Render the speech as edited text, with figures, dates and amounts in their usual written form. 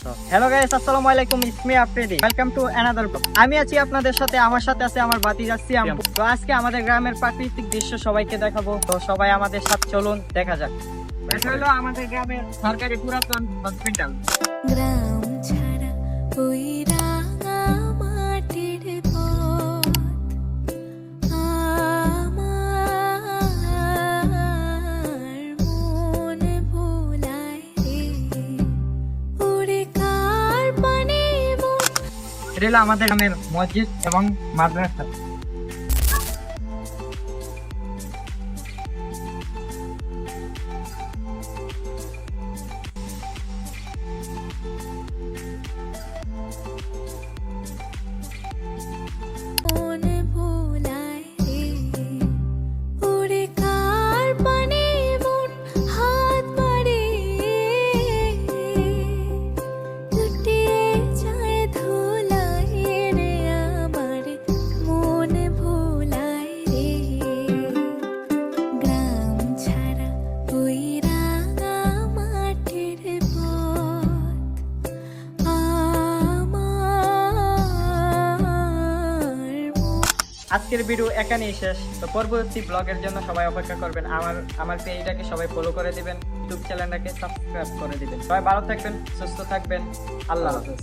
Hello guys, আসসালামু আলাইকুম। It's me Afridi. Welcome to another blog. আমি আছি আপনাদের সাথে, আমার সাথে আছে আমার ভাতিজা সিয়াম। তো আজকে আমাদের গ্রামের প্রাকৃতিক দৃশ্য সবাইকে দেখাবো। তো সবাই আমাদের সাথে চলুন, দেখা যাক। এটা হলো আমাদের গ্রামের সরকারি পুরাতন হসপিটাল। গ্রাম ছাড়া ওই রাঙা মাটির পথ আমার মন ভোলায় রে ওরে কার পানে এটা হলো আমাদের গ্রামের মসজিদ এবং মাদ্রাসা। মন ভোলায় রে ওরে কার পানে মন হাত মারে লুটিয়ে যায় ধুলায় রে আমার মন ভোলায় রে গ্রাম ছাড়া ওই রাঙা মাটির পথ আজকের ভিডিও এখানেই শেষ। তো পরবর্তী ব্লগের জন্য সবাই অপেক্ষা করবেন। আমার পেজটাকে সবাই ফলো করে দিবেন, ইউটিউব চ্যানেলটাকে সাবস্ক্রাইব করে দিবেন। সবাই ভালো থাকবেন, সুস্থ থাকবেন। আল্লাহ হাফেজ।